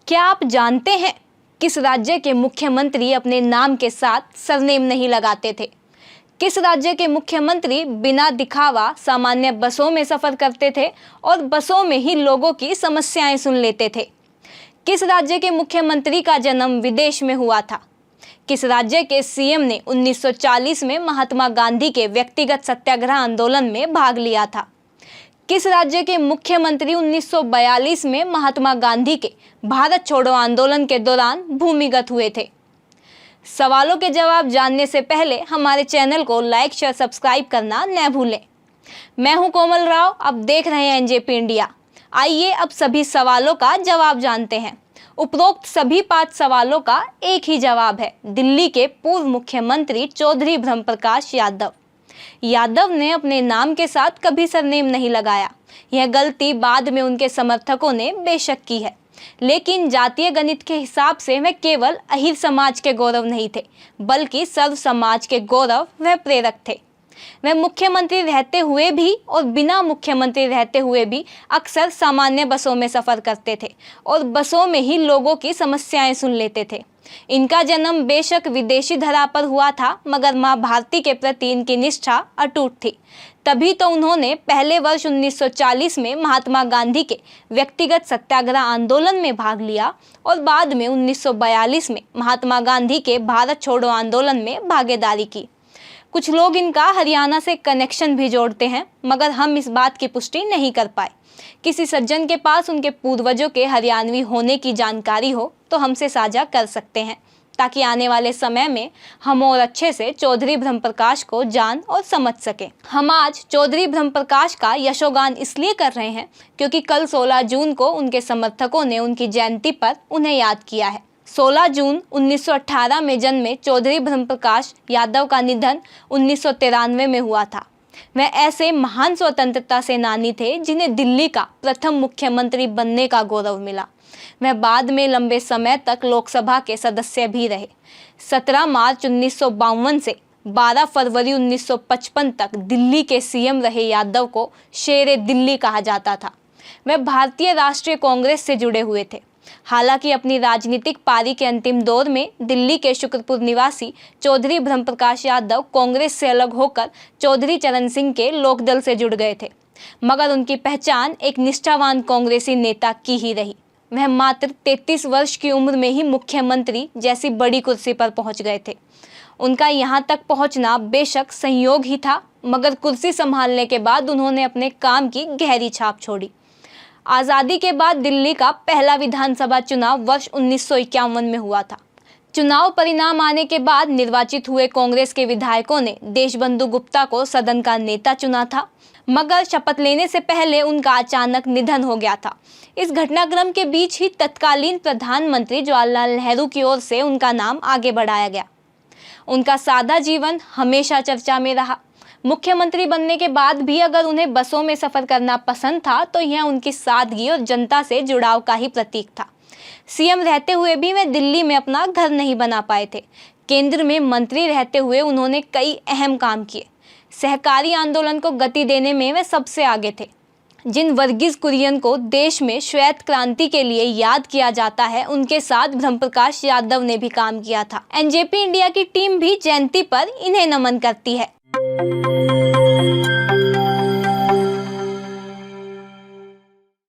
क्या आप जानते हैं किस राज्य के मुख्यमंत्री अपने नाम के साथ सरनेम नहीं लगाते थे? किस राज्य के मुख्यमंत्री बिना दिखावा सामान्य बसों में सफर करते थे और बसों में ही लोगों की समस्याएं सुन लेते थे? किस राज्य के मुख्यमंत्री का जन्म विदेश में हुआ था? किस राज्य के सीएम ने 1940 में महात्मा गांधी के व्यक्तिगत सत्याग्रह आंदोलन में भाग लिया था? किस राज्य के मुख्यमंत्री 1942 में महात्मा गांधी के भारत छोड़ो आंदोलन के दौरान भूमिगत हुए थे? सवालों के जवाब जानने से पहले हमारे चैनल को लाइक, शेयर, सब्सक्राइब करना न भूलें। मैं हूं कोमल राव, आप देख रहे हैं एनजेपी इंडिया। आइए अब सभी सवालों का जवाब जानते हैं। उपरोक्त सभी 5 सवालों का एक ही जवाब है, दिल्ली के पूर्व मुख्यमंत्री चौधरी ब्रह्मप्रकाश यादव। यादव ने अपने नाम के साथ कभी सरनेम नहीं लगाया। यह गलती बाद में उनके समर्थकों ने बेशक की है, लेकिन जातीय गणित के हिसाब से वे केवल अहिर समाज के गौरव नहीं थे, बल्कि सर्व समाज के गौरव व प्रेरक थे। वे मुख्यमंत्री रहते हुए भी और बिना मुख्यमंत्री रहते हुए भी अक्सर सामान्य बसों में सफ़र करते थे और बसों में ही लोगों की समस्याएं सुन लेते थे। इनका जन्म बेशक विदेशी धरा पर हुआ था, मगर माँ भारती के प्रति इनकी निष्ठा अटूट थी। तभी तो उन्होंने पहले वर्ष 1940 में महात्मा गांधी के व्यक्तिगत सत्याग्रह आंदोलन में भाग लिया और बाद में 1942 में महात्मा गांधी के भारत छोड़ो आंदोलन में भागीदारी की। कुछ लोग इनका हरियाणा से कनेक्शन भी जोड़ते हैं, मगर हम इस बात की पुष्टि नहीं कर पाए। किसी सज्जन के पास उनके पूर्वजों के हरियाणवी होने की जानकारी हो तो हमसे साझा कर सकते हैं, ताकि आने वाले समय में हम और अच्छे से चौधरी ब्रह्मप्रकाश को जान और समझ सकें। हम आज चौधरी ब्रह्मप्रकाश का यशोगान इसलिए कर रहे हैं क्योंकि कल 16 जून को उनके समर्थकों ने उनकी जयंती पर उन्हें याद किया है। 16 जून 1918 में जन्मे चौधरी ब्रह्मप्रकाश यादव का निधन 1993 में हुआ था। वह ऐसे महान स्वतंत्रता सेनानी थे जिन्हें दिल्ली का प्रथम मुख्यमंत्री बनने का गौरव मिला। वह बाद में लंबे समय तक लोकसभा के सदस्य भी रहे। 17 मार्च 1952 से 12 फरवरी 1955 तक दिल्ली के सीएम रहे यादव को शेर दिल्ली कहा जाता था। वह भारतीय राष्ट्रीय कांग्रेस से जुड़े हुए थे। हालांकि अपनी राजनीतिक पारी के अंतिम दौर में दिल्ली के शुक्रपुर निवासी चौधरी ब्रह्मप्रकाश यादव कांग्रेस से अलग होकर चौधरी चरण सिंह के लोकदल से जुड़ गए थे, मगर उनकी पहचान एक निष्ठावान कांग्रेसी नेता की ही रही। वह मात्र 33 वर्ष की उम्र में ही मुख्यमंत्री जैसी बड़ी कुर्सी पर पहुंच गए थे। उनका यहाँ तक पहुंचना बेशक संयोग ही था, मगर कुर्सी संभालने के बाद उन्होंने अपने काम की गहरी छाप छोड़ी। आज़ादी के बाद दिल्ली का पहला विधानसभा चुनाव वर्ष 1951 में हुआ था। चुनाव परिणाम आने के बाद निर्वाचित हुए कांग्रेस के विधायकों ने देशबंधु गुप्ता को सदन का नेता चुना था, मगर शपथ लेने से पहले उनका अचानक निधन हो गया था। इस घटनाक्रम के बीच ही तत्कालीन प्रधानमंत्री जवाहरलाल नेहरू की ओर से उनका नाम आगे बढ़ाया गया। उनका सादा जीवन हमेशा चर्चा में रहा। मुख्यमंत्री बनने के बाद भी अगर उन्हें बसों में सफ़र करना पसंद था तो यह उनकी सादगी और जनता से जुड़ाव का ही प्रतीक था। सीएम रहते हुए भी वे दिल्ली में अपना घर नहीं बना पाए थे। केंद्र में मंत्री रहते हुए उन्होंने कई अहम काम किए। सहकारी आंदोलन को गति देने में वे सबसे आगे थे। जिन वर्गीज कुरियन को देश में श्वेत क्रांति के लिए याद किया जाता है, उनके साथ ब्रह्मप्रकाश यादव ने भी काम किया था। एनजेपी इंडिया की टीम भी जयंती पर इन्हें नमन करती है।